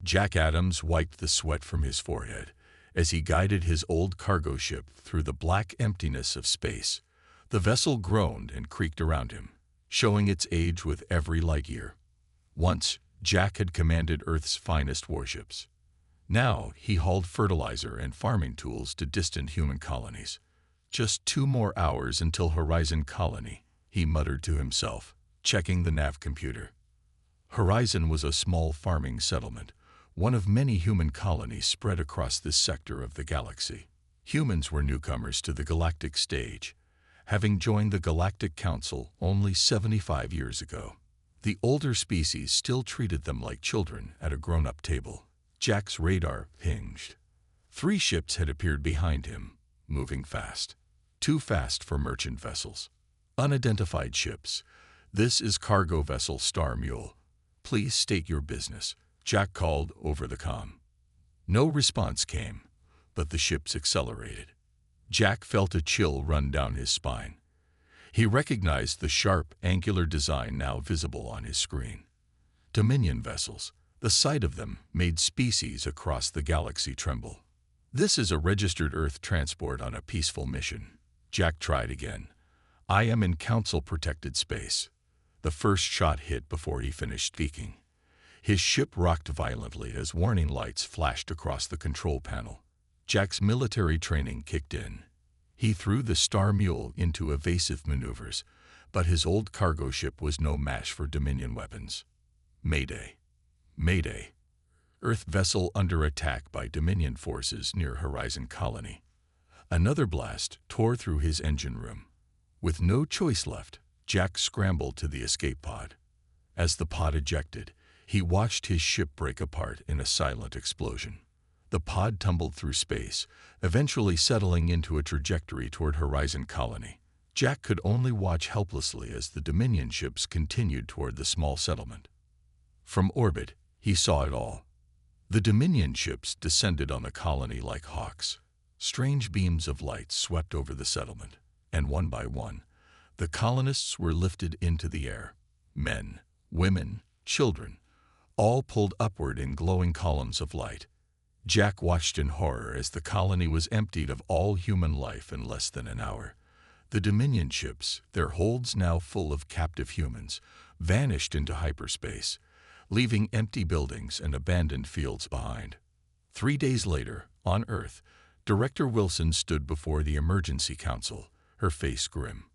Jack Adams wiped the sweat from his forehead as he guided his old cargo ship through the black emptiness of space. The vessel groaned and creaked around him, showing its age with every light year. Once, Jack had commanded Earth's finest warships. Now, he hauled fertilizer and farming tools to distant human colonies. "Just 2 more hours until Horizon Colony," he muttered to himself, checking the nav computer. Horizon was a small farming settlement, one of many human colonies spread across this sector of the galaxy. Humans were newcomers to the galactic stage, having joined the Galactic Council only 75 years ago. The older species still treated them like children at a grown-up table. Jack's radar pinged. 3 ships had appeared behind him, moving fast. Too fast for merchant vessels. Unidentified ships. "This is cargo vessel Star Mule. Please state your business," Jack called over the comm. No response came, but the ships accelerated. Jack felt a chill run down his spine. He recognized the sharp, angular design now visible on his screen. Dominion vessels. The sight of them made species across the galaxy tremble. "This is a registered Earth transport on a peaceful mission." Jack tried again. "I am in Council-protected space." The first shot hit before he finished speaking. His ship rocked violently as warning lights flashed across the control panel. Jack's military training kicked in. He threw the Star Mule into evasive maneuvers, but his old cargo ship was no match for Dominion weapons. Mayday. Mayday. Earth vessel under attack by Dominion forces near Horizon Colony. Another blast tore through his engine room. With no choice left, Jack scrambled to the escape pod. As the pod ejected, he watched his ship break apart in a silent explosion. The pod tumbled through space, eventually settling into a trajectory toward Horizon Colony. Jack could only watch helplessly as the Dominion ships continued toward the small settlement. From orbit, he saw it all. The Dominion ships descended on the colony like hawks. Strange beams of light swept over the settlement, and one by one, the colonists were lifted into the air. Men, women, children, all pulled upward in glowing columns of light. Jack watched in horror as the colony was emptied of all human life in less than an hour. The Dominion ships, their holds now full of captive humans, vanished into hyperspace, leaving empty buildings and abandoned fields behind. 3 days later, on Earth, Director Wilson stood before the Emergency Council, her face grim.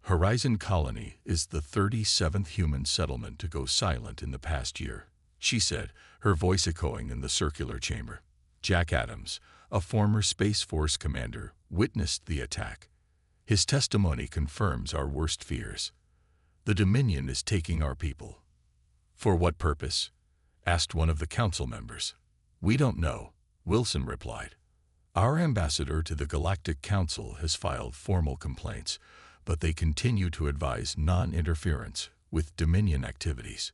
"Horizon Colony is the 37th human settlement to go silent in the past year," she said, her voice echoing in the circular chamber. Jack Adams, a former Space Force commander, witnessed the attack. His testimony confirms our worst fears. "The Dominion is taking our people." "For what purpose?" asked one of the council members. "We don't know," Wilson replied. "Our ambassador to the Galactic Council has filed formal complaints, but they continue to advise non-interference with Dominion activities."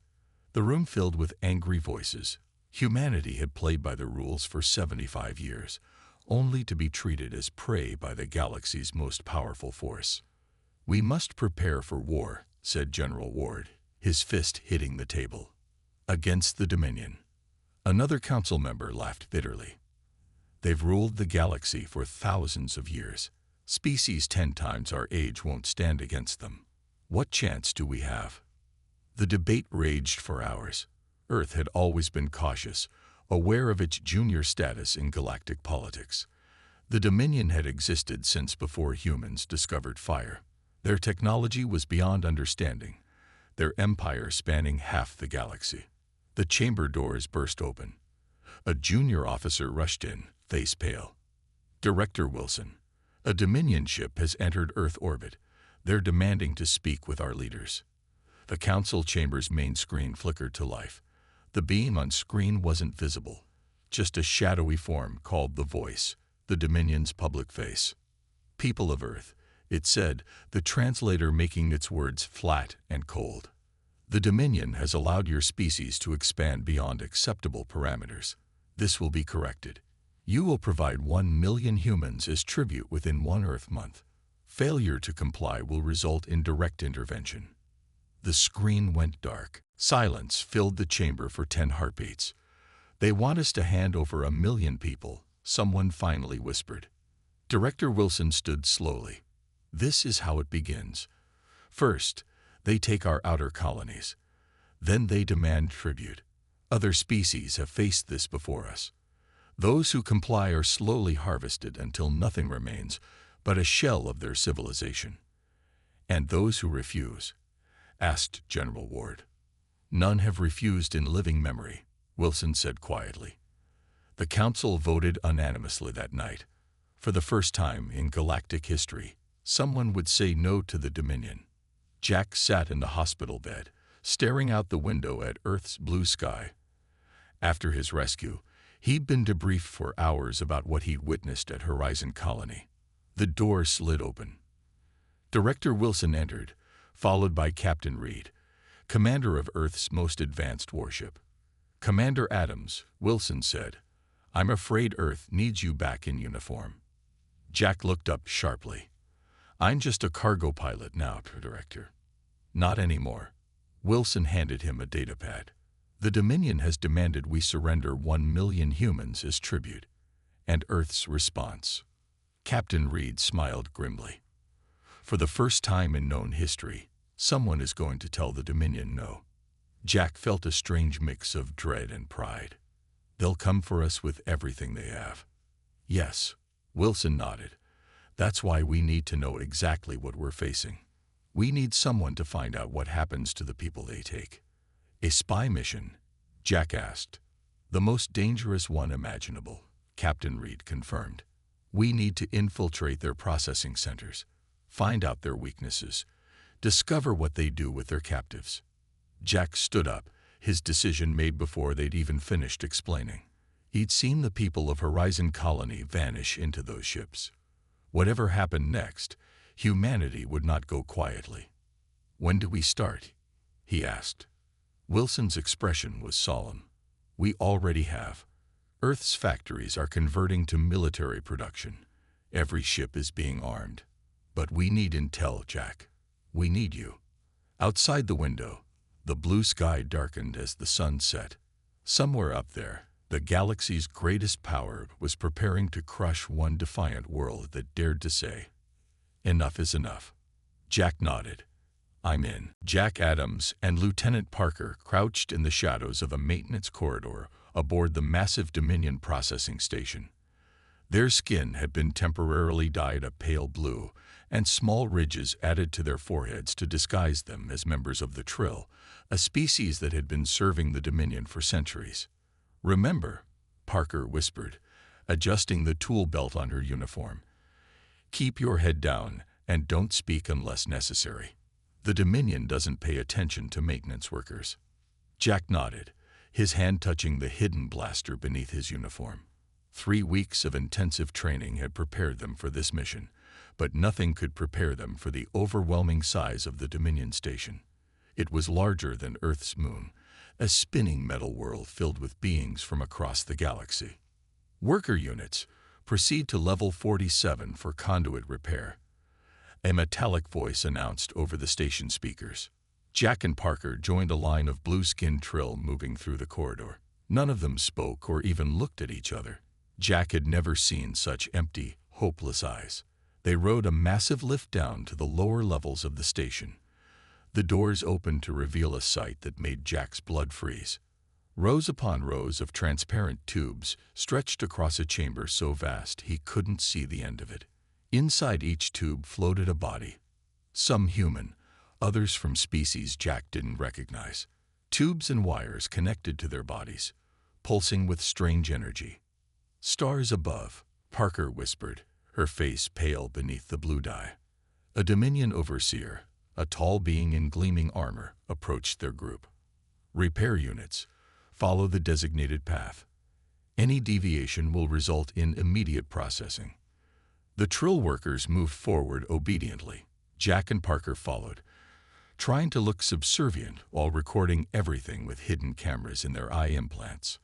The room filled with angry voices. Humanity had played by the rules for 75 years, only to be treated as prey by the galaxy's most powerful force. "We must prepare for war," said General Ward, his fist hitting the table. "Against the Dominion." Another council member laughed bitterly. "They've ruled the galaxy for thousands of years. Species 10 times our age won't stand against them. What chance do we have?" The debate raged for hours. Earth had always been cautious, aware of its junior status in galactic politics. The Dominion had existed since before humans discovered fire. Their technology was beyond understanding, their empire spanning half the galaxy. The chamber doors burst open. A junior officer rushed in, face pale. "Director Wilson, a Dominion ship has entered Earth orbit. They're demanding to speak with our leaders." The council chamber's main screen flickered to life. The beam on screen wasn't visible, just a shadowy form called the Voice, the Dominion's public face. "People of Earth," it said, the translator making its words flat and cold. "The Dominion has allowed your species to expand beyond acceptable parameters. This will be corrected. You will provide 1 million humans as tribute within 1 Earth month. Failure to comply will result in direct intervention." The screen went dark. Silence filled the chamber for 10 heartbeats. They want us to hand over 1 million people, someone finally whispered. Director Wilson stood slowly. This is how it begins. First, they take our outer colonies. Then they demand tribute. Other species have faced this before us. Those who comply are slowly harvested until nothing remains but a shell of their civilization. And those who refuse? Asked General Ward. None have refused in living memory, Wilson said quietly. The Council voted unanimously that night. For the first time in galactic history, someone would say no to the Dominion. Jack sat in the hospital bed, staring out the window at Earth's blue sky. After his rescue, he'd been debriefed for hours about what he'd witnessed at Horizon Colony. The door slid open. Director Wilson entered, followed by Captain Reed, commander of Earth's most advanced warship. Commander Adams, Wilson said, I'm afraid Earth needs you back in uniform. Jack looked up sharply. I'm just a cargo pilot now, Director. Not anymore. Wilson handed him a datapad. The Dominion has demanded we surrender 1 million humans as tribute. And Earth's response. Captain Reed smiled grimly. For the first time in known history, someone is going to tell the Dominion no. Jack felt a strange mix of dread and pride. They'll come for us with everything they have. Yes, Wilson nodded. That's why we need to know exactly what we're facing. We need someone to find out what happens to the people they take. A spy mission? Jack asked. The most dangerous one imaginable, Captain Reed confirmed. We need to infiltrate their processing centers, find out their weaknesses, discover what they do with their captives. Jack stood up, his decision made before they'd even finished explaining. He'd seen the people of Horizon Colony vanish into those ships. Whatever happened next, humanity would not go quietly. When do we start? He asked. Wilson's expression was solemn. We already have. Earth's factories are converting to military production. Every ship is being armed. But we need intel, Jack. We need you. Outside the window, the blue sky darkened as the sun set. Somewhere up there, the galaxy's greatest power was preparing to crush one defiant world that dared to say, enough is enough. Jack nodded. I'm in. Jack Adams and Lieutenant Parker crouched in the shadows of a maintenance corridor aboard the massive Dominion processing station. Their skin had been temporarily dyed a pale blue, and small ridges added to their foreheads to disguise them as members of the Trill, a species that had been serving the Dominion for centuries. Remember, Parker whispered, adjusting the tool belt on her uniform. Keep your head down and don't speak unless necessary. The Dominion doesn't pay attention to maintenance workers. Jack nodded, his hand touching the hidden blaster beneath his uniform. 3 weeks of intensive training had prepared them for this mission, but nothing could prepare them for the overwhelming size of the Dominion station. It was larger than Earth's moon, a spinning metal world filled with beings from across the galaxy. Worker units, proceed to level 47 for conduit repair. A metallic voice announced over the station speakers. Jack and Parker joined a line of blue-skinned Trill moving through the corridor. None of them spoke or even looked at each other. Jack had never seen such empty, hopeless eyes. They rode a massive lift down to the lower levels of the station. The doors opened to reveal a sight that made Jack's blood freeze. Rows upon rows of transparent tubes stretched across a chamber so vast he couldn't see the end of it. Inside each tube floated a body. Some human, others from species Jack didn't recognize. Tubes and wires connected to their bodies, pulsing with strange energy. Stars above, Parker whispered, her face pale beneath the blue dye. A Dominion overseer, a tall being in gleaming armor, approached their group. Repair units, follow the designated path. Any deviation will result in immediate processing. The Trill workers moved forward obediently. Jack and Parker followed, trying to look subservient while recording everything with hidden cameras in their eye implants.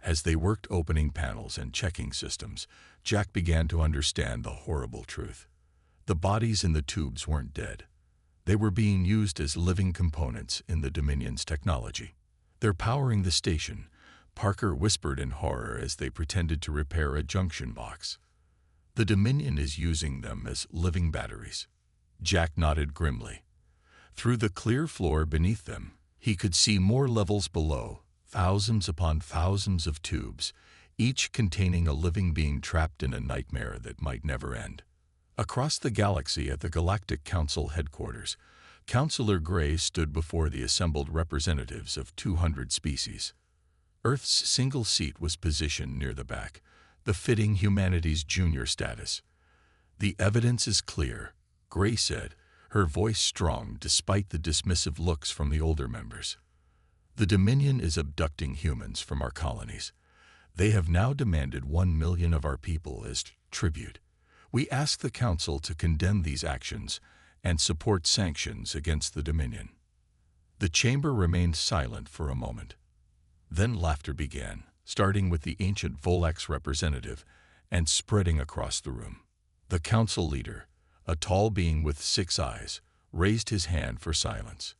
As they worked opening panels and checking systems, Jack began to understand the horrible truth. The bodies in the tubes weren't dead. They were being used as living components in the Dominion's technology. They're powering the station, Parker whispered in horror as they pretended to repair a junction box. The Dominion is using them as living batteries. Jack nodded grimly. Through the clear floor beneath them, he could see more levels below, thousands upon thousands of tubes, each containing a living being trapped in a nightmare that might never end. Across the galaxy at the Galactic Council headquarters, Counselor Gray stood before the assembled representatives of 200 species. Earth's single seat was positioned near the back, befitting humanity's junior status. "The evidence is clear," Gray said, her voice strong despite the dismissive looks from the older members. "The Dominion is abducting humans from our colonies. They have now demanded 1 million of our people as tribute. We ask the Council to condemn these actions and support sanctions against the Dominion." The chamber remained silent for a moment. Then laughter began, starting with the ancient Volax representative and spreading across the room. The council leader, a tall being with 6 eyes, raised his hand for silence.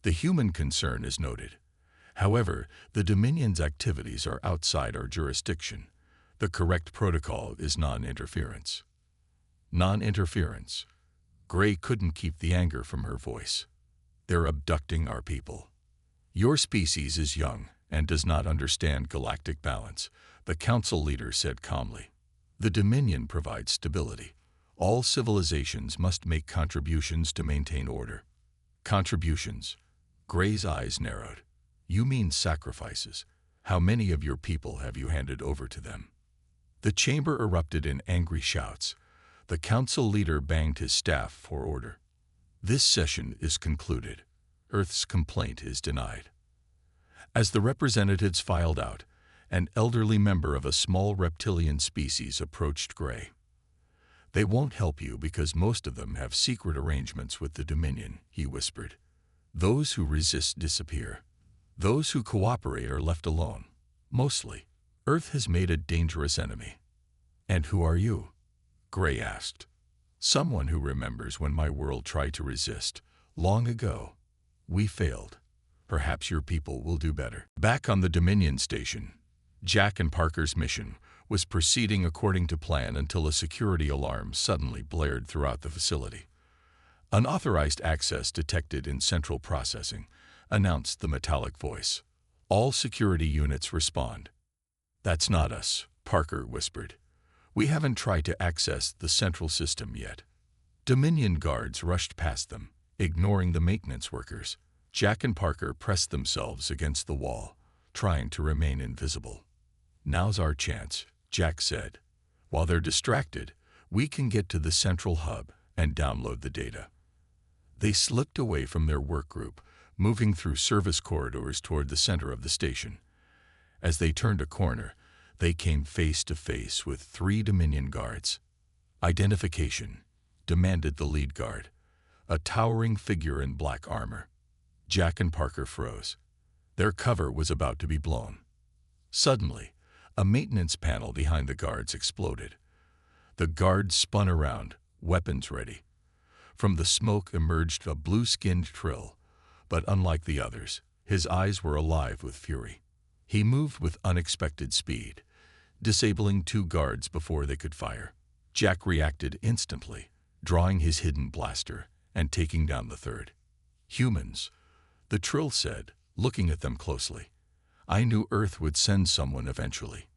"The human concern is noted. However, the Dominion's activities are outside our jurisdiction. The correct protocol is non-interference." Non-interference. Gray couldn't keep the anger from her voice. "They're abducting our people. Your species is young and does not understand galactic balance," the council leader said calmly. "The Dominion provides stability. All civilizations must make contributions to maintain order." "Contributions?" Gray's eyes narrowed. "You mean sacrifices. How many of your people have you handed over to them?" The chamber erupted in angry shouts. The council leader banged his staff for order. "This session is concluded. Earth's complaint is denied." As the representatives filed out, an elderly member of a small reptilian species approached Gray. "They won't help you because most of them have secret arrangements with the Dominion," he whispered. "Those who resist disappear. Those who cooperate are left alone. Mostly. Earth has made a dangerous enemy." "And who are you?" Gray asked. "Someone who remembers when my world tried to resist. Long ago. We failed. Perhaps your people will do better." Back on the Dominion station, Jack and Parker's mission was proceeding according to plan until a security alarm suddenly blared throughout the facility. "Unauthorized access detected in central processing," announced the metallic voice. "All security units respond." "That's not us," Parker whispered. "We haven't tried to access the central system yet." Dominion guards rushed past them, ignoring the maintenance workers. Jack and Parker pressed themselves against the wall, trying to remain invisible. "Now's our chance," Jack said. "While they're distracted, we can get to the central hub and download the data." They slipped away from their work group, moving through service corridors toward the center of the station. As they turned a corner, they came face to face with 3 Dominion guards. "Identification," demanded the lead guard, a towering figure in black armor. Jack and Parker froze. Their cover was about to be blown. Suddenly, a maintenance panel behind the guards exploded. The guards spun around, weapons ready. From the smoke emerged a blue-skinned Trill, but unlike the others, his eyes were alive with fury. He moved with unexpected speed, disabling 2 guards before they could fire. Jack reacted instantly, drawing his hidden blaster and taking down the 3rd. "Humans," the Trill said, looking at them closely. "I knew Earth would send someone eventually."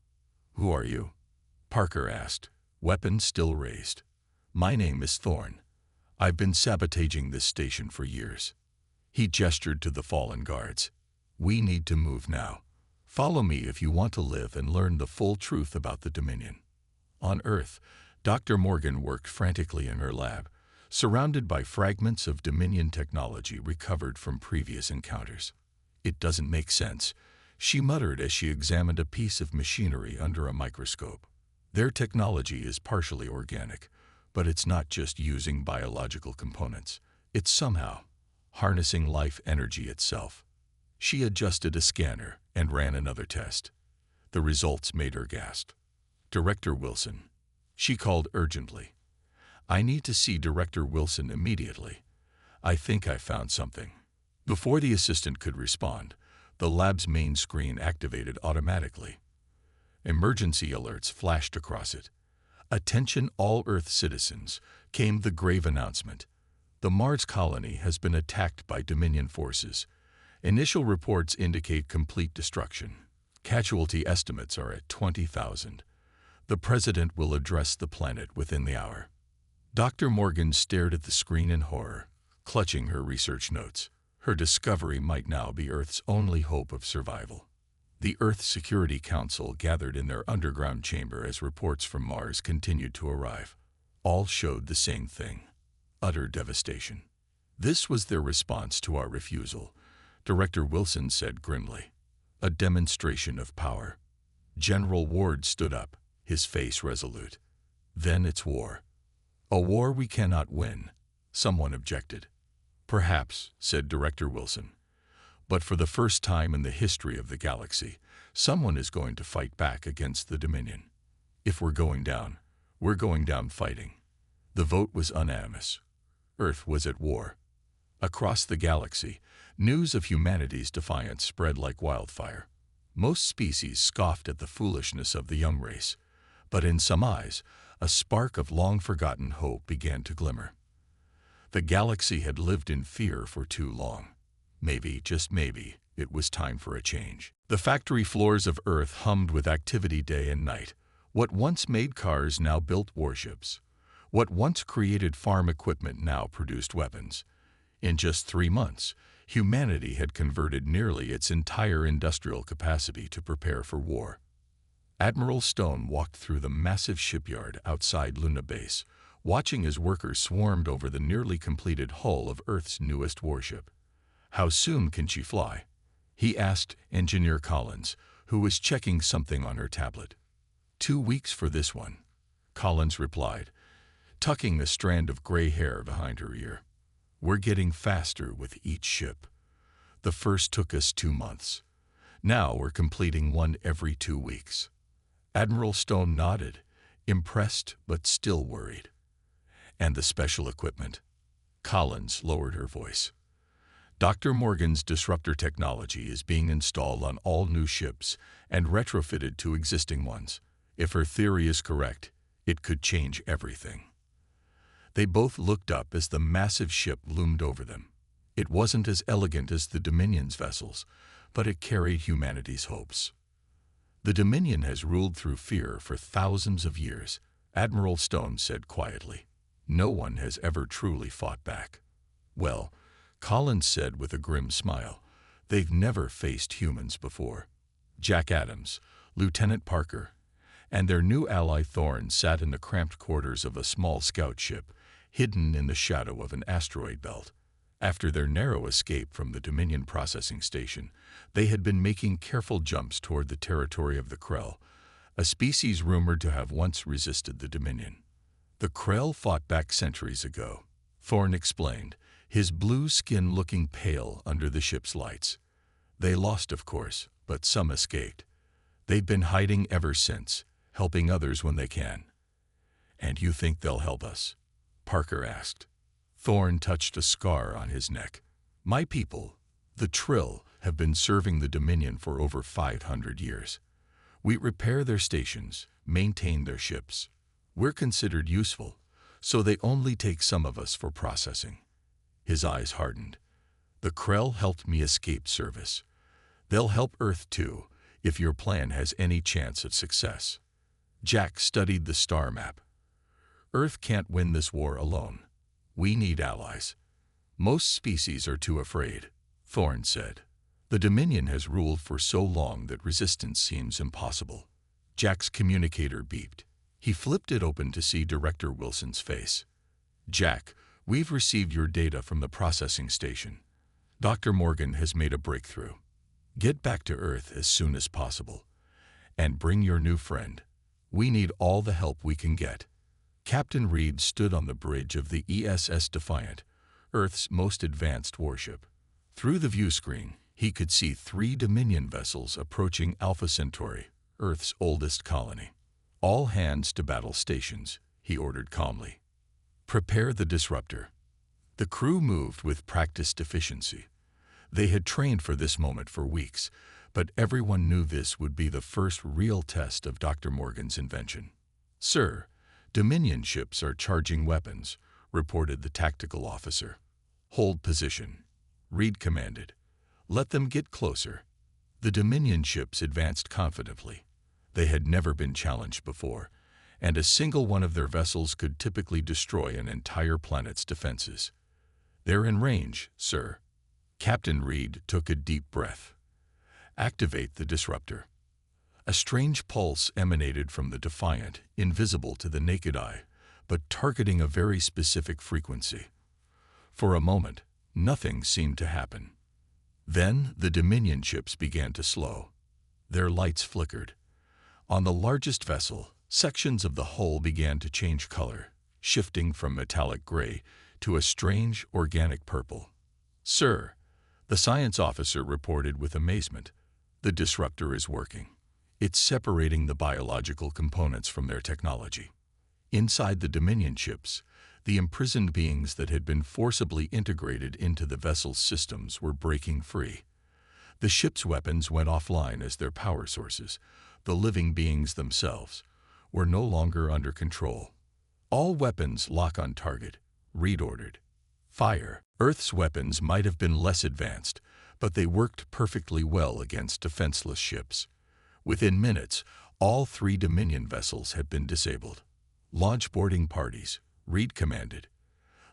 "Who are you?" Parker asked, weapon still raised. "My name is Thorn. I've been sabotaging this station for years." He gestured to the fallen guards. "We need to move now. Follow me if you want to live and learn the full truth about the Dominion." On Earth, Dr. Morgan worked frantically in her lab, surrounded by fragments of Dominion technology recovered from previous encounters. "It doesn't make sense," she muttered as she examined a piece of machinery under a microscope. "Their technology is partially organic, but it's not just using biological components. It's somehow harnessing life energy itself." She adjusted a scanner and ran another test. The results made her gasp. "Director Wilson," she called urgently. "I need to see Director Wilson immediately. I think I found something." Before the assistant could respond, The lab's main screen activated automatically. Emergency alerts flashed across it. "Attention all Earth citizens," came the grave announcement. "The Mars colony has been attacked by Dominion forces. Initial reports indicate complete destruction. Casualty estimates are at 20,000. The President will address the planet within the hour." Dr. Morgan stared at the screen in horror, clutching her research notes. Her discovery might now be Earth's only hope of survival. The Earth Security Council gathered in their underground chamber as reports from Mars continued to arrive. All showed the same thing: utter devastation. "This was their response to our refusal," Director Wilson said grimly. "A demonstration of power." General Ward stood up, his face resolute. "Then it's war." "A war we cannot win," someone objected. "Perhaps," said Director Wilson. "But for the first time in the history of the galaxy, someone is going to fight back against the Dominion. If we're going down fighting." The vote was unanimous. Earth was at war. Across the galaxy, news of humanity's defiance spread like wildfire. Most species scoffed at the foolishness of the young race, but in some eyes, a spark of long-forgotten hope began to glimmer. The galaxy had lived in fear for too long. Maybe, just maybe, it was time for a change. The factory floors of Earth hummed with activity day and night. What once made cars now built warships. What once created farm equipment now produced weapons. In just 3 months, humanity had converted nearly its entire industrial capacity to prepare for war. Admiral Stone walked through the massive shipyard outside Luna Base, watching as workers swarmed over the nearly completed hull of Earth's newest warship. "How soon can she fly?" he asked Engineer Collins, who was checking something on her tablet. 2 weeks for this one," Collins replied, tucking a strand of gray hair behind her ear. "We're getting faster with each ship. The first took us 2 months. Now we're completing one every 2 weeks." Admiral Stone nodded, impressed but still worried. "And the special equipment?" Collins lowered her voice. "Dr. Morgan's disruptor technology is being installed on all new ships and retrofitted to existing ones. If her theory is correct, it could change everything." They both looked up as the massive ship loomed over them. It wasn't as elegant as the Dominion's vessels, but it carried humanity's hopes. "The Dominion has ruled through fear for thousands of years," Admiral Stone said quietly. "No one has ever truly fought back." "Well," Collins said with a grim smile, "they've never faced humans before." Jack Adams, Lieutenant Parker, and their new ally Thorne sat in the cramped quarters of a small scout ship, hidden in the shadow of an asteroid belt. After their narrow escape from the Dominion processing station, they had been making careful jumps toward the territory of the Krell, a species rumored to have once resisted the Dominion. "The Krell fought back centuries ago," Thorne explained, his blue skin looking pale under the ship's lights. "They lost, of course, but some escaped. They've been hiding ever since, helping others when they can." "And you think they'll help us?" Parker asked. Thorne touched a scar on his neck. "My people, the Trill, have been serving the Dominion for over 500 years. We repair their stations, maintain their ships. We're considered useful, so they only take some of us for processing." His eyes hardened. "The Krell helped me escape service. They'll help Earth too, if your plan has any chance of success." Jack studied the star map. "Earth can't win this war alone. We need allies. Most species are too afraid," Thorne said. "The Dominion has ruled for so long that resistance seems impossible." Jack's communicator beeped. He flipped it open to see Director Wilson's face. "Jack, we've received your data from the processing station. Dr. Morgan has made a breakthrough. Get back to Earth as soon as possible. And bring your new friend. We need all the help we can get." Captain Reed stood on the bridge of the ESS Defiant, Earth's most advanced warship. Through the view screen, he could see 3 Dominion vessels approaching Alpha Centauri, Earth's oldest colony. "All hands to battle stations," he ordered calmly. "Prepare the disruptor." The crew moved with practiced efficiency. They had trained for this moment for weeks, but everyone knew this would be the first real test of Dr. Morgan's invention. "Sir, Dominion ships are charging weapons," reported the tactical officer. "Hold position," Reed commanded. "Let them get closer." The Dominion ships advanced confidently. They had never been challenged before, and a single one of their vessels could typically destroy an entire planet's defenses. "They're in range, sir." Captain Reed took a deep breath. "Activate the disruptor." A strange pulse emanated from the Defiant, invisible to the naked eye, but targeting a very specific frequency. For a moment, nothing seemed to happen. Then the Dominion ships began to slow. Their lights flickered. On the largest vessel, sections of the hull began to change color, shifting from metallic gray to a strange, organic purple. "Sir," the science officer reported with amazement, "the disruptor is working. It's separating the biological components from their technology." Inside the Dominion ships, the imprisoned beings that had been forcibly integrated into the vessel's systems were breaking free. The ship's weapons went offline as their power sources. The living beings themselves were no longer under control. "All weapons lock on target," Reed ordered. "Fire." Earth's weapons might have been less advanced, but they worked perfectly well against defenseless ships. Within minutes, all 3 Dominion vessels had been disabled. "Launch boarding parties," Reed commanded.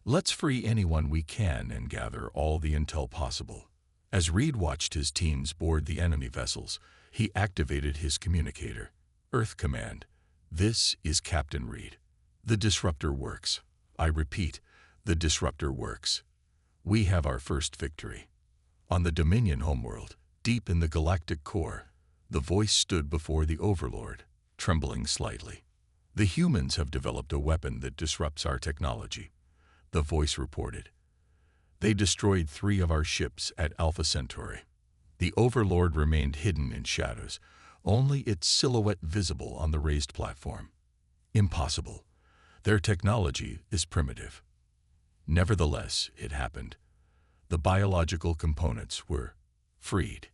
"Let's free anyone we can and gather all the intel possible." As Reed watched his teams board the enemy vessels, he activated his communicator. "Earth Command, this is Captain Reed. The disruptor works. I repeat, the disruptor works. We have our first victory." On the Dominion homeworld, deep in the galactic core, the voice stood before the Overlord, trembling slightly. "The humans have developed a weapon that disrupts our technology," the voice reported. "They destroyed 3 of our ships at Alpha Centauri." The Overlord remained hidden in shadows, only its silhouette visible on the raised platform. "Impossible. Their technology is primitive." Nevertheless, it happened. The biological components were freed.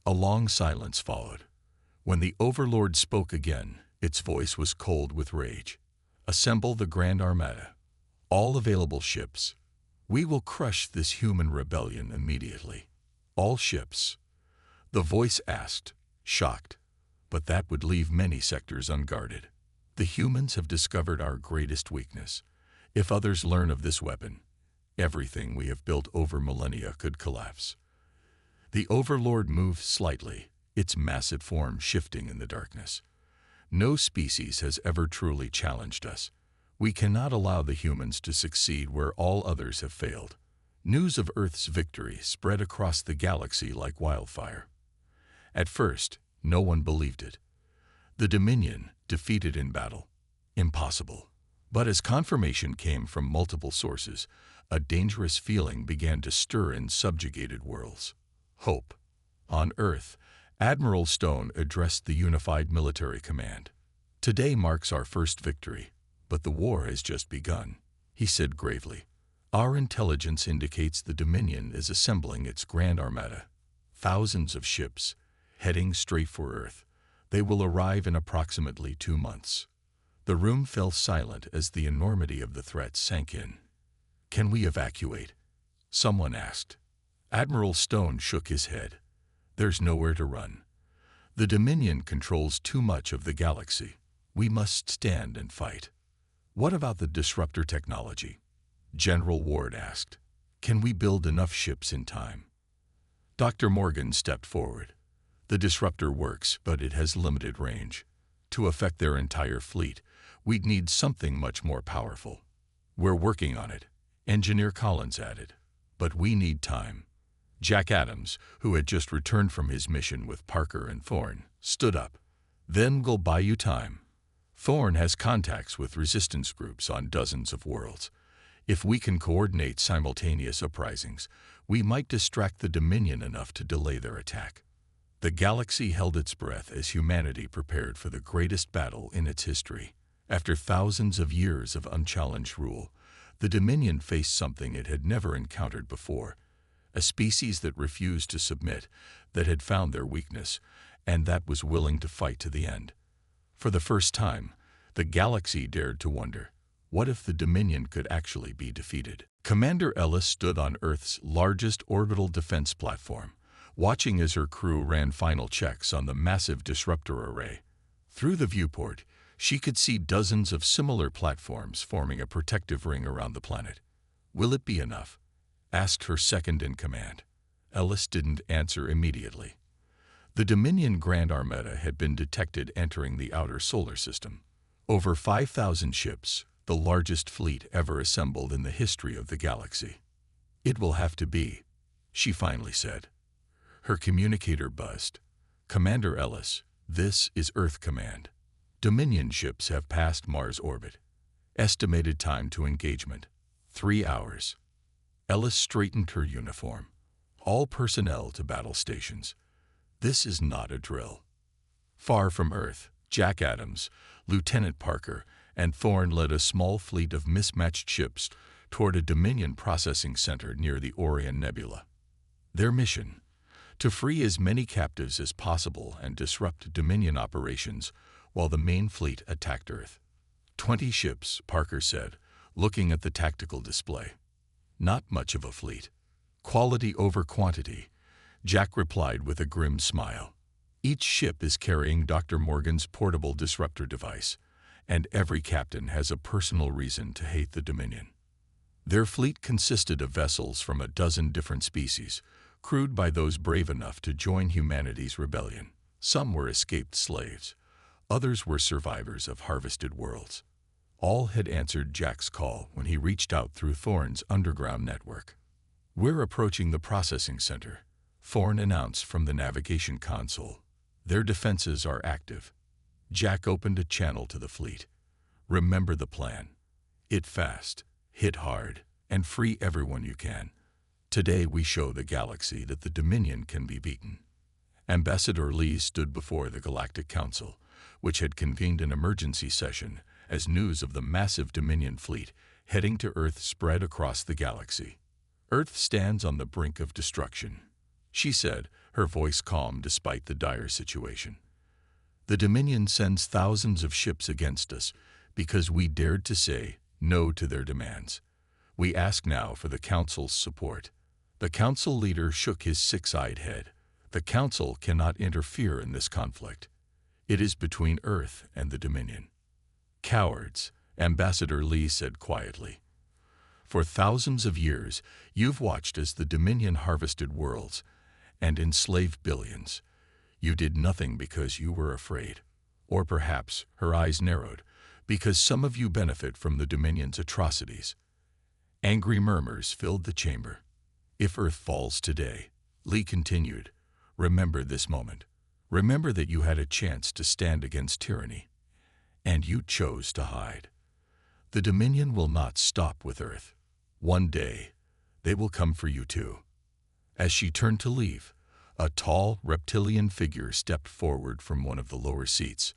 A long silence followed. When the Overlord spoke again, its voice was cold with rage. "Assemble the Grand Armada. All available ships. We will crush this human rebellion immediately." "All ships?" the voice asked, shocked. "But that would leave many sectors unguarded. The humans have discovered our greatest weakness. If others learn of this weapon, everything we have built over millennia could collapse." The Overlord moved slightly, its massive form shifting in the darkness. "No species has ever truly challenged us. We cannot allow the humans to succeed where all others have failed." News of Earth's victory spread across the galaxy like wildfire. At first, no one believed it. The Dominion, defeated in battle. Impossible. But as confirmation came from multiple sources, a dangerous feeling began to stir in subjugated worlds. Hope. On Earth, Admiral Stone addressed the Unified Military Command. "Today marks our first victory, but the war has just begun," he said gravely. "Our intelligence indicates the Dominion is assembling its Grand Armada. Thousands of ships, heading straight for Earth. They will arrive in approximately 2 months." The room fell silent as the enormity of the threat sank in. "Can we evacuate?" someone asked. Admiral Stone shook his head. "There's nowhere to run. The Dominion controls too much of the galaxy. We must stand and fight." "What about the disruptor technology?" General Ward asked. "Can we build enough ships in time?" Dr. Morgan stepped forward. "The disruptor works, but it has limited range. To affect their entire fleet, we'd need something much more powerful." "We're working on it," Engineer Collins added. "But we need time." Jack Adams, who had just returned from his mission with Parker and Thorne, stood up. "Then we'll buy you time. Thorne has contacts with resistance groups on dozens of worlds. If we can coordinate simultaneous uprisings, we might distract the Dominion enough to delay their attack." The galaxy held its breath as humanity prepared for the greatest battle in its history. After thousands of years of unchallenged rule, the Dominion faced something it had never encountered before: a species that refused to submit, that had found their weakness, and that was willing to fight to the end. For the first time, the galaxy dared to wonder, what if the Dominion could actually be defeated? Commander Ellis stood on Earth's largest orbital defense platform, watching as her crew ran final checks on the massive disruptor array. Through the viewport, she could see dozens of similar platforms forming a protective ring around the planet. "Will it be enough?" asked her second-in-command. Ellis didn't answer immediately. The Dominion Grand Armada had been detected entering the outer solar system. Over 5,000 ships, the largest fleet ever assembled in the history of the galaxy. "It will have to be," she finally said. Her communicator buzzed. "Commander Ellis, this is Earth Command. Dominion ships have passed Mars orbit. Estimated time to engagement, 3 hours." Ellis straightened her uniform. "All personnel to battle stations. This is not a drill." Far from Earth, Jack Adams, Lieutenant Parker, and Thorne led a small fleet of mismatched ships toward a Dominion processing center near the Orion Nebula. Their mission: to free as many captives as possible and disrupt Dominion operations while the main fleet attacked Earth. 20 ships, Parker said, looking at the tactical display. "Not much of a fleet. Quality over quantity," Jack replied with a grim smile. "Each ship is carrying Dr. Morgan's portable disruptor device, and every captain has a personal reason to hate the Dominion." Their fleet consisted of vessels from a dozen different species, crewed by those brave enough to join humanity's rebellion. Some were escaped slaves. Others were survivors of harvested worlds. All had answered Jack's call when he reached out through Thorne's underground network. "We're approaching the processing center," Thorne announced from the navigation console. "Their defenses are active." Jack opened a channel to the fleet. "Remember the plan. Hit fast, hit hard, and free everyone you can. Today we show the galaxy that the Dominion can be beaten." Ambassador Lee stood before the Galactic Council, which had convened an emergency session as news of the massive Dominion fleet heading to Earth spread across the galaxy. "Earth stands on the brink of destruction," she said, her voice calm despite the dire situation. "The Dominion sends thousands of ships against us because we dared to say no to their demands. We ask now for the Council's support." The Council leader shook his six-eyed head. "The Council cannot interfere in this conflict. It is between Earth and the Dominion." "Cowards," Ambassador Lee said quietly. "For thousands of years, you've watched as the Dominion harvested worlds and enslaved billions. You did nothing because you were afraid. Or perhaps," her eyes narrowed, "because some of you benefit from the Dominion's atrocities." Angry murmurs filled the chamber. "If Earth falls today," Lee continued, "remember this moment. Remember that you had a chance to stand against tyranny, and you chose to hide. The Dominion will not stop with Earth. One day, they will come for you too." As she turned to leave, a tall, reptilian figure stepped forward from one of the lower seats.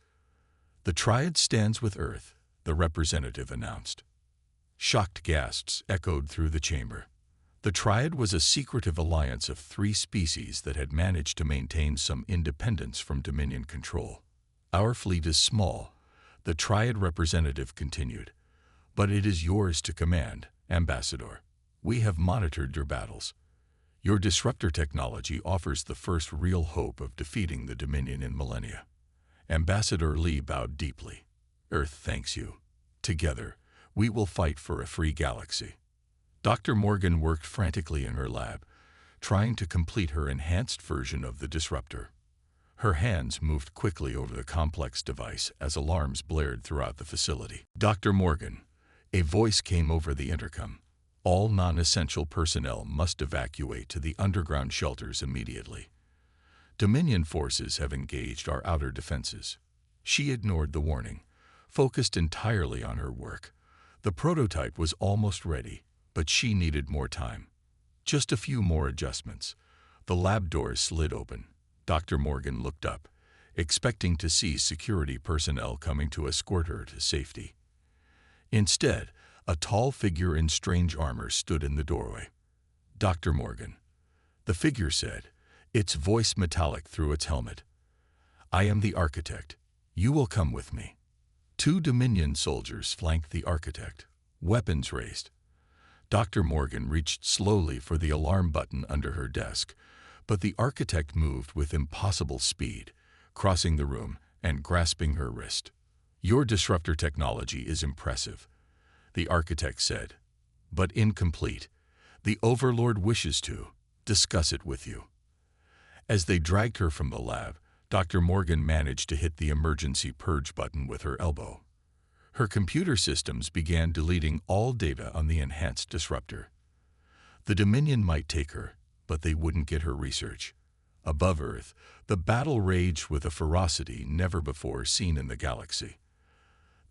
"The Triad stands with Earth," the representative announced. Shocked gasps echoed through the chamber. The Triad was a secretive alliance of 3 species that had managed to maintain some independence from Dominion control. "Our fleet is small," the Triad representative continued, "but it is yours to command, Ambassador. We have monitored your battles. Your disruptor technology offers the first real hope of defeating the Dominion in millennia." Ambassador Lee bowed deeply. "Earth thanks you. Together, we will fight for a free galaxy." Dr. Morgan worked frantically in her lab, trying to complete her enhanced version of the disruptor. Her hands moved quickly over the complex device as alarms blared throughout the facility. "Dr. Morgan," a voice came over the intercom. "All non-essential personnel must evacuate to the underground shelters immediately. Dominion forces have engaged our outer defenses." She ignored the warning, focused entirely on her work. The prototype was almost ready, but she needed more time. Just a few more adjustments. The lab doors slid open. Dr. Morgan looked up, expecting to see security personnel coming to escort her to safety. Instead, a tall figure in strange armor stood in the doorway. "Dr. Morgan, The figure said, its voice metallic through its helmet. "I am the architect. You will come with me." 2 Dominion soldiers flanked the architect, weapons raised. Dr. Morgan reached slowly for the alarm button under her desk, but the architect moved with impossible speed, crossing the room and grasping her wrist. "Your disruptor technology is impressive," the architect said, "but incomplete. The Overlord wishes to discuss it with you." As they dragged her from the lab, Dr. Morgan managed to hit the emergency purge button with her elbow. Her computer systems began deleting all data on the enhanced disruptor. The Dominion might take her, but they wouldn't get her research. Above Earth, the battle raged with a ferocity never before seen in the galaxy.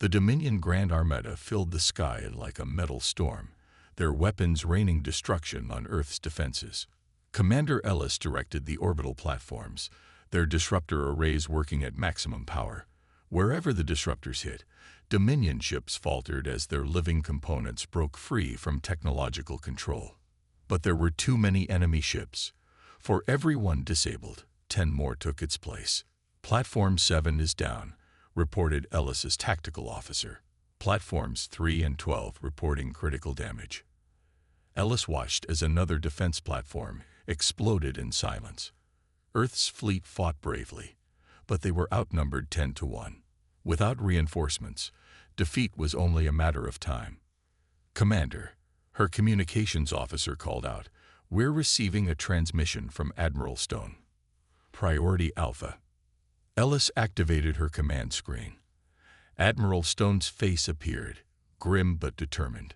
The Dominion Grand Armada filled the sky like a metal storm, their weapons raining destruction on Earth's defenses. Commander Ellis directed the orbital platforms, their disruptor arrays working at maximum power. Wherever the disruptors hit, Dominion ships faltered as their living components broke free from technological control. But there were too many enemy ships. For every one disabled, 10 more took its place. "Platform 7 is down," reported Ellis's tactical officer. Platforms 3 and 12 reporting critical damage. Ellis watched as another defense platform exploded in silence. Earth's fleet fought bravely, but they were outnumbered 10 to 1. Without reinforcements, defeat was only a matter of time. "Commander," her communications officer called out, "we're receiving a transmission from Admiral Stone. Priority Alpha." Ellis activated her command screen. Admiral Stone's face appeared, grim but determined.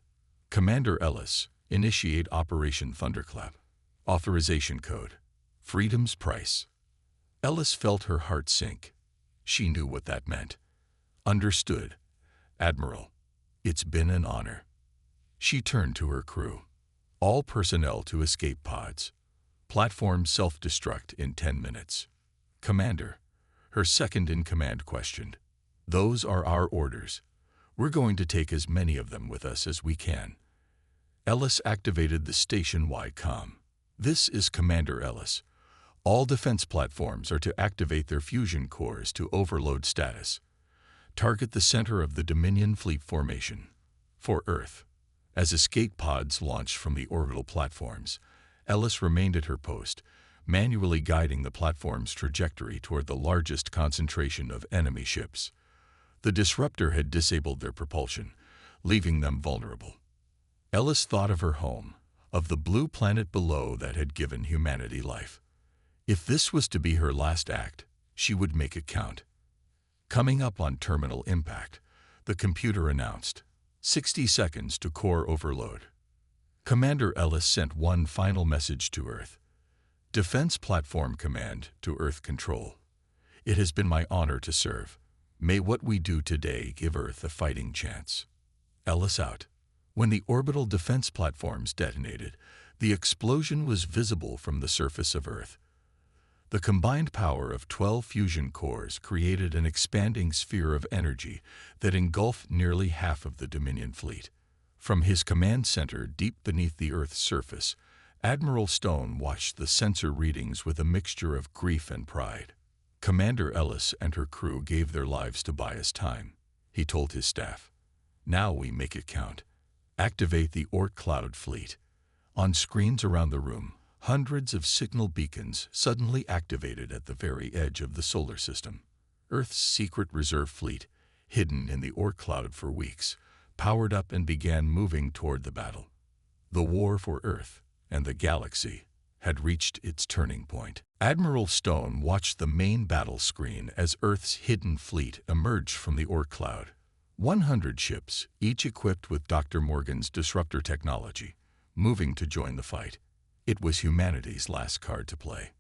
"Commander Ellis, initiate Operation Thunderclap. Authorization code: Freedom's price." Ellis felt her heart sink. She knew what that meant. "Understood, Admiral. It's been an honor." She turned to her crew. "All personnel to escape pods. Platform self-destruct in 10 minutes. "Commander," her second-in-command questioned. "Those are our orders. We're going to take as many of them with us as we can." Ellis activated the station-wide comm. "This is Commander Ellis. All defense platforms are to activate their fusion cores to overload status. Target the center of the Dominion fleet formation. For Earth." As escape pods launched from the orbital platforms, Ellis remained at her post, manually guiding the platform's trajectory toward the largest concentration of enemy ships. The disruptor had disabled their propulsion, leaving them vulnerable. Ellis thought of her home, of the blue planet below that had given humanity life. If this was to be her last act, she would make it count. Coming up on terminal impact, the computer announced, 60 seconds to core overload. Commander Ellis sent one final message to Earth. "Defense Platform Command to Earth Control. It has been my honor to serve. May what we do today give Earth a fighting chance." Ellis out. When the orbital defense platforms detonated, the explosion was visible from the surface of Earth. The combined power of 12 fusion cores created an expanding sphere of energy that engulfed nearly half of the Dominion fleet. From his command center deep beneath the Earth's surface, Admiral Stone watched the sensor readings with a mixture of grief and pride. Commander Ellis and her crew gave their lives to buy us time, he told his staff. "Now we make it count. Activate the Orc Cloud fleet." On screens around the room, hundreds of signal beacons suddenly activated at the very edge of the solar system. Earth's secret reserve fleet, hidden in the Orc Cloud for weeks, powered up and began moving toward the battle. The war for Earth and the galaxy had reached its turning point. Admiral Stone watched the main battle screen as Earth's hidden fleet emerged from the Orc Cloud. 100 ships, each equipped with Dr. Morgan's disruptor technology, moving to join the fight. It was humanity's last card to play.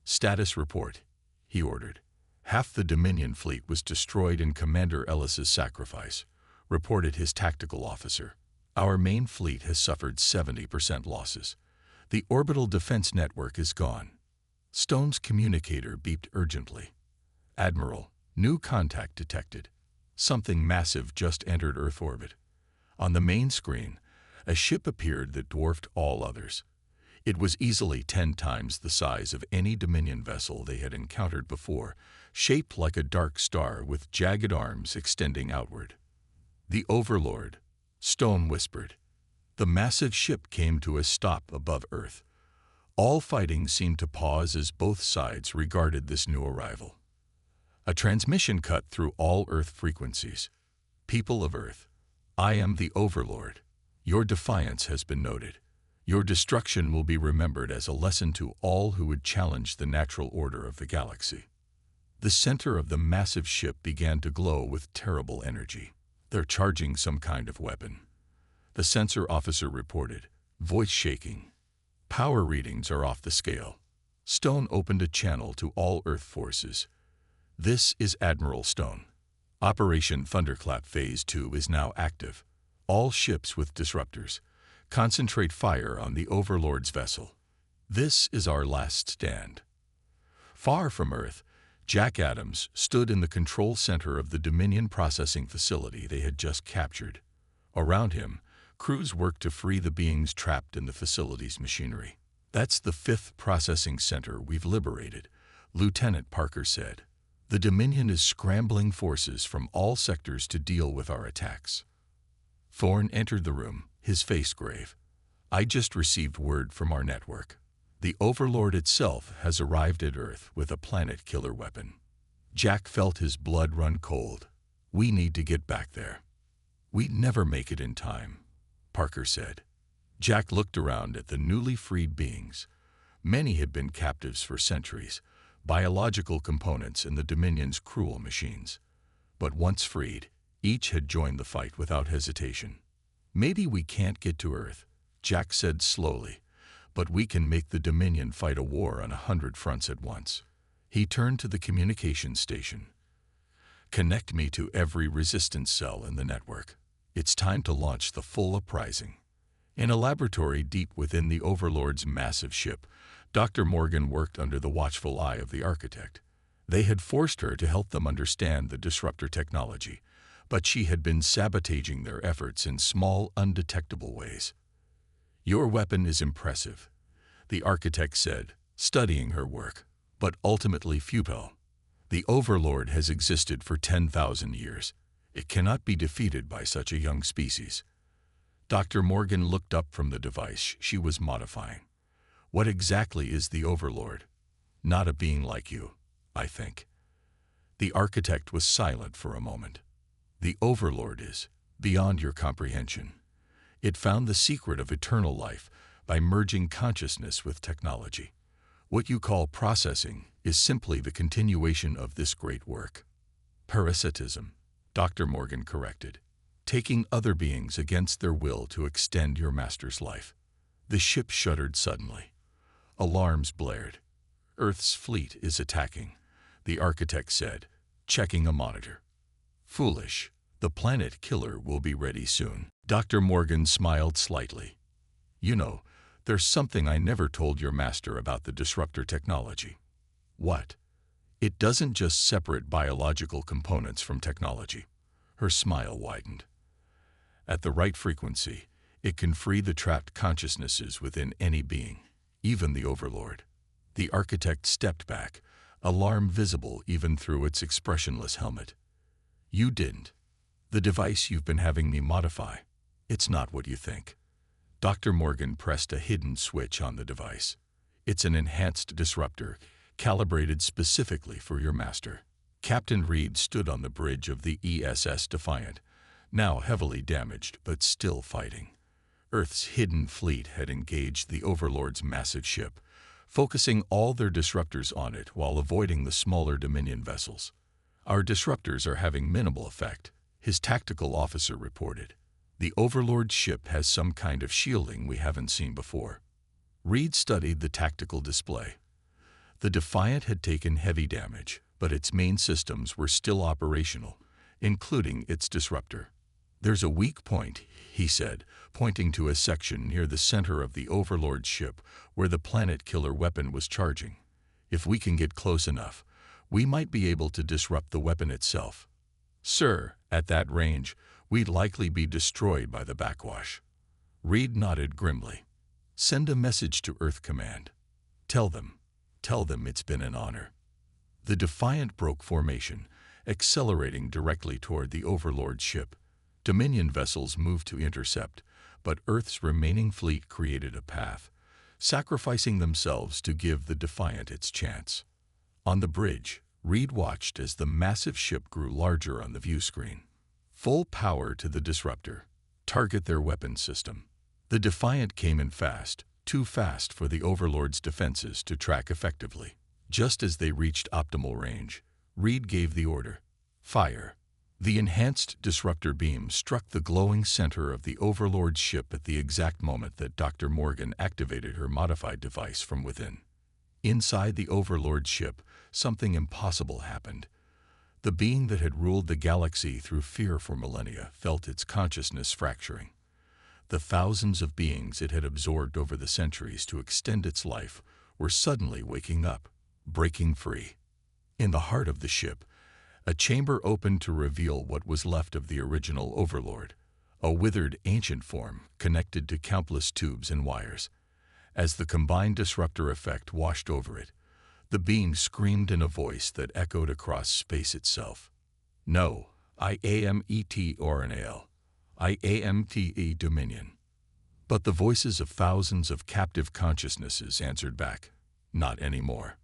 "Status report," he ordered. "Half the Dominion fleet was destroyed in Commander Ellis's sacrifice," reported his tactical officer. "Our main fleet has suffered 70% losses. The orbital defense network is gone." Stone's communicator beeped urgently. "Admiral, new contact detected. Something massive just entered Earth orbit." On the main screen, a ship appeared that dwarfed all others. It was easily 10 times the size of any Dominion vessel they had encountered before, shaped like a dark star with jagged arms extending outward. "The Overlord," Stone whispered. The massive ship came to a stop above Earth. All fighting seemed to pause as both sides regarded this new arrival. A transmission cut through all Earth frequencies. "People of Earth, I am the Overlord. Your defiance has been noted. Your destruction will be remembered as a lesson to all who would challenge the natural order of the galaxy." The center of the massive ship began to glow with terrible energy. "They're charging some kind of weapon," the sensor officer reported, voice shaking. "Power readings are off the scale." Stone opened a channel to all Earth forces. "This is Admiral Stone. Operation Thunderclap Phase 2 is now active. All ships with disruptors, concentrate fire on the Overlord's vessel. This is our last stand." Far from Earth, Jack Adams stood in the control center of the Dominion processing facility they had just captured. Around him, crews worked to free the beings trapped in the facility's machinery. "That's the 5th processing center we've liberated," Lieutenant Parker said. "The Dominion is scrambling forces from all sectors to deal with our attacks." Thorne entered the room, his face grave. "I just received word from our network. The Overlord itself has arrived at Earth with a planet-killer weapon." Jack felt his blood run cold. "We need to get back there." "We'd never make it in time," Parker said. Jack looked around at the newly freed beings. Many had been captives for centuries, biological components in the Dominion's cruel machines. But once freed, each had joined the fight without hesitation. "Maybe we can't get to Earth," Jack said slowly, "but we can make the Dominion fight a war on 100 fronts at once." He turned to the communications station. "Connect me to every resistance cell in the network. It's time to launch the full uprising." In a laboratory deep within the Overlord's massive ship, Dr. Morgan worked under the watchful eye of the architect. They had forced her to help them understand the disruptor technology, but she had been sabotaging their efforts in small, undetectable ways. "Your weapon is impressive," the architect said, studying her work, "but ultimately futile. The Overlord has existed for 10,000 years. It cannot be defeated by such a young species." Dr. Morgan looked up from the device she was modifying. "What exactly is the Overlord?" "Not a being like you, I think." The architect was silent for a moment. "The Overlord is beyond your comprehension. It found the secret of eternal life by merging consciousness with technology. What you call processing is simply the continuation of this great work." "Parasitism," Dr. Morgan corrected. "Taking other beings against their will to extend your master's life." The ship shuddered suddenly. Alarms blared. "Earth's fleet is attacking," the architect said, checking a monitor. "Foolish. The planet killer will be ready soon." Dr. Morgan smiled slightly. "You know, there's something I never told your master about the disruptor technology." "What?" "It doesn't just separate biological components from technology." Her smile widened. "At the right frequency, it can free the trapped consciousnesses within any being, even the Overlord." The architect stepped back, alarm visible even through its expressionless helmet. "You didn't. The device you've been having me modify, it's not what you think." Dr. Morgan pressed a hidden switch on the device. "It's an enhanced disruptor, calibrated specifically for your master." Captain Reed stood on the bridge of the ESS Defiant, now heavily damaged but still fighting. Earth's hidden fleet had engaged the Overlord's massive ship, focusing all their disruptors on it while avoiding the smaller Dominion vessels. "Our disruptors are having minimal effect," his tactical officer reported. "The Overlord's ship has some kind of shielding we haven't seen before." Reed studied the tactical display. The Defiant had taken heavy damage, but its main systems were still operational, including its disruptor. "There's a weak point," he said, pointing to a section near the center of the Overlord's ship where the planet-killer weapon was charging. "If we can get close enough, we might be able to disrupt the weapon itself." "Sir, at that range, we'd likely be destroyed by the backwash." Reed nodded grimly. Send a message to Earth Command. Tell them it's been an honor." The Defiant broke formation, accelerating directly toward the Overlord ship. Dominion vessels moved to intercept, but Earth's remaining fleet created a path, sacrificing themselves to give the Defiant its chance. On the bridge, Reed watched as the massive ship grew larger on the view screen. Full power to the disruptor. Target their weapons system. The Defiant came in fast, too fast for the Overlord's defenses to track effectively. Just as they reached optimal range, Reed gave the order, "Fire." The enhanced disruptor beam struck the glowing center of the Overlord's ship at the exact moment that Dr. Morgan activated her modified device from within. Inside the Overlord ship, something impossible happened. The being that had ruled the galaxy through fear for millennia felt its consciousness fracturing. The thousands of beings it had absorbed over the centuries to extend its life were suddenly waking up, breaking free. In the heart of the ship, a chamber opened to reveal what was left of the original Overlord, a withered ancient form connected to countless tubes and wires. As the combined disruptor effect washed over it, the being screamed in a voice that echoed across space itself. "No, I am ET Oranale. I am TE Dominion." But the voices of thousands of captive consciousnesses answered back, "Not anymore."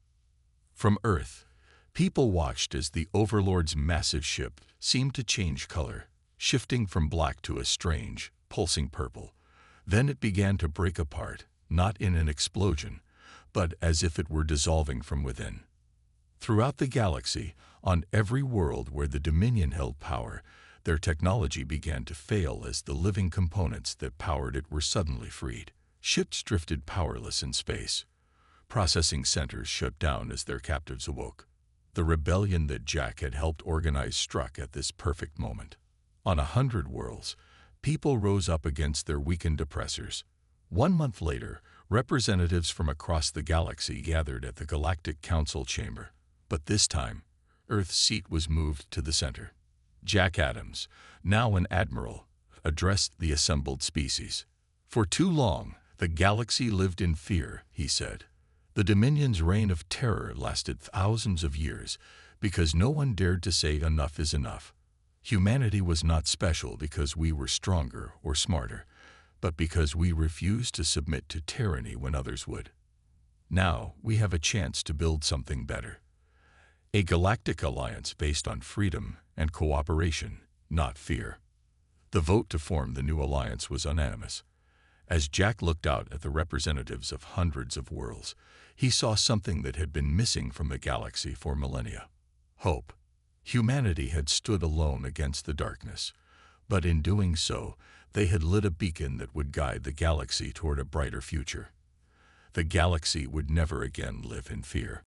From Earth, people watched as the Overlord's massive ship seemed to change color, shifting from black to a strange, pulsing purple. Then it began to break apart, not in an explosion, but as if it were dissolving from within. Throughout the galaxy, on every world where the Dominion held power, their technology began to fail as the living components that powered it were suddenly freed. Ships drifted powerless in space. Processing centers shut down as their captives awoke. The rebellion that Jack had helped organize struck at this perfect moment. On 100 worlds, people rose up against their weakened oppressors. 1 month later, representatives from across the galaxy gathered at the Galactic Council chamber. But this time, Earth's seat was moved to the center. Jack Adams, now an admiral, addressed the assembled species. "For too long, the galaxy lived in fear," he said. "The Dominion's reign of terror lasted thousands of years because no one dared to say enough is enough. Humanity was not special because we were stronger or smarter, but because we refused to submit to tyranny when others would. Now we have a chance to build something better. A galactic alliance based on freedom and cooperation, not fear." The vote to form the new alliance was unanimous. As Jack looked out at the representatives of hundreds of worlds, he saw something that had been missing from the galaxy for millennia: hope. Humanity had stood alone against the darkness, but in doing so, they had lit a beacon that would guide the galaxy toward a brighter future. The galaxy would never again live in fear.